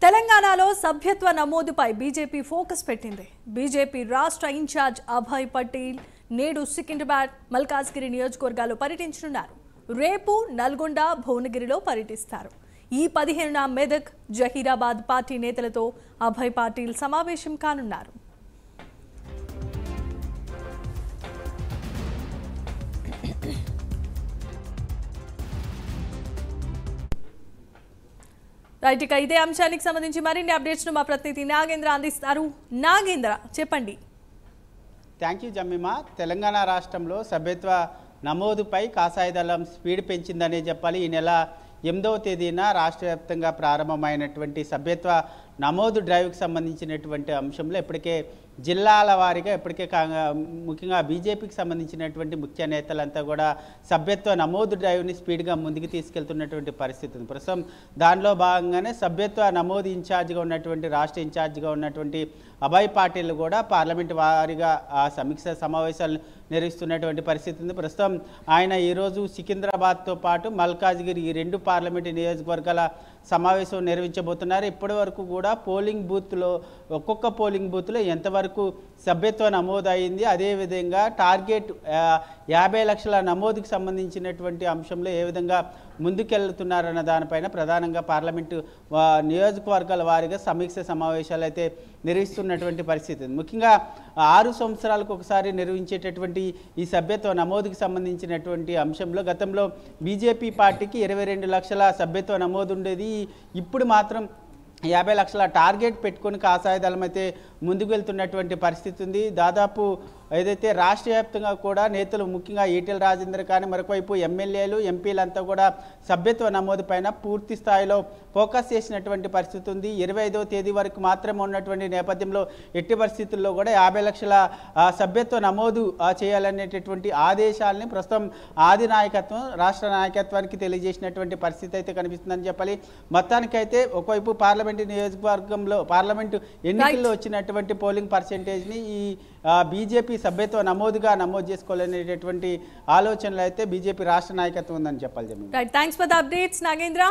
తెలంగాణలో సభ్యత్వ నమోదుపై BJP focus పెట్టింది. బీజేపీ రాష్ట్ర ఇన్ఛార్జ్ అభయ్ పటేల్ నేడు సికింద్రాబాద్, మల్కాజ్గిరి నియోజకవర్గాల్లో పర్యటించనున్నారు. రేపు నల్గొండ, భువనగిరిలో పర్యటిస్తారు. ఈ 15న మెదక్, జహీరాబాద్ పార్టీ నేతలతో అభయ్ పటేల్ సమావేశం కానున్నారు. రైట్, ఇక ఇదే అంశానికి సంబంధించి మరిన్ని అప్డేట్స్ మా ప్రతినిధి నాగేంద్ర అందిస్తారు. నాగేంద్ర, చెప్పండి. Thank you Jemimah. తెలంగాణ రాష్ట్రంలో సభ్యత్వ నమోదుపై కాషాయ దళం స్పీడ్ పెంచిందనే చెప్పాలి. ఈ నెల 8వ తేదీన రాష్ట్ర వ్యాప్తంగా ప్రారంభమైనటువంటి సభ్యత్వ నమోదు డ్రైవ్కి సంబంధించినటువంటి అంశంలో ఇప్పటికే జిల్లాల వారీగా ముఖ్యంగా బీజేపీకి సంబంధించినటువంటి ముఖ్య నేతలంతా కూడా సభ్యత్వ నమోదు డ్రైవ్ని స్పీడ్గా ముందుకు తీసుకెళ్తున్నటువంటి పరిస్థితి ఉంది. ప్రస్తుతం దానిలో భాగంగానే సభ్యత్వ నమోదు ఇన్ఛార్జిగా ఉన్నటువంటి రాష్ట్ర ఇన్ఛార్జిగా ఉన్నటువంటి అభయ్ పాటిల్ కూడా పార్లమెంటు వారీగా సమీక్ష సమావేశాలు నిర్వహిస్తున్నటువంటి పరిస్థితి ఉంది. ప్రస్తుతం ఆయన ఈరోజు సికింద్రాబాద్తో పాటు మల్కాజ్గిరి ఈ 2 పార్లమెంటు నియోజకవర్గాల సమావేశం నిర్వహించబోతున్నారు. ఇప్పటి వరకు కూడా పోలింగ్ బూత్లో ఒక్కొక్క పోలింగ్ బూత్లో ఎంతవరకు సభ్యత్వ నమోదు అయింది, అదేవిధంగా టార్గెట్ 50 లక్షల నమోదుకు సంబంధించినటువంటి అంశంలో ఏ విధంగా ముందుకెళ్తున్నారన్న దానిపైన ప్రధానంగా పార్లమెంటు నియోజకవర్గాల వారీగా సమీక్ష సమావేశాలు అయితే నిర్వహిస్తున్నటువంటి పరిస్థితి. ముఖ్యంగా 6 సంవత్సరాలకు ఒకసారి నిర్వహించేటటువంటి ఈ సభ్యత్వ నమోదుకు సంబంధించినటువంటి అంశంలో గతంలో బీజేపీ పార్టీకి 22 లక్షల సభ్యత్వ నమోదు ఉండేది. ఇప్పుడు మాత్రం 50 లక్షల టార్గెట్ పెట్టుకొని కాషాయ దళం అయితే ముందుకు వెళ్తున్నటువంటి పరిస్థితి ఉంది. దాదాపు ఏదైతే రాష్ట్ర వ్యాప్తంగా కూడా నేతలు ముఖ్యంగా ఈటెల రాజేందర్ కానీ మరొకవైపు ఎమ్మెల్యేలు, ఎంపీలంతా కూడా సభ్యత్వ నమోదు పైన పూర్తి స్థాయిలో ఫోకస్ చేసినటువంటి పరిస్థితి ఉంది. 25వ తేదీ వరకు మాత్రమే ఉన్నటువంటి నేపథ్యంలో ఎట్టి పరిస్థితుల్లో కూడా 50 లక్షల సభ్యత్వ నమోదు చేయాలనేటటువంటి ఆదేశాలని ప్రస్తుతం ఆది నాయకత్వం రాష్ట్ర నాయకత్వానికి తెలియజేసినటువంటి పరిస్థితి అయితే కనిపిస్తుందని చెప్పాలి. మొత్తానికైతే ఒకవైపు పార్లమెంటు నియోజకవర్గంలో పార్లమెంటు ఎన్నికల్లో వచ్చినటువంటి పోలింగ్ పర్సెంటేజ్ని ఈ బీజేపీ సభ్యత్వ నమోదు చేసుకోవాలనేటటువంటి ఆలోచనలు అయితే బీజేపీ రాష్ట్ర నాయకత్వం ఉందని చెప్పాలి. Right, thanks for the updates Nagendra.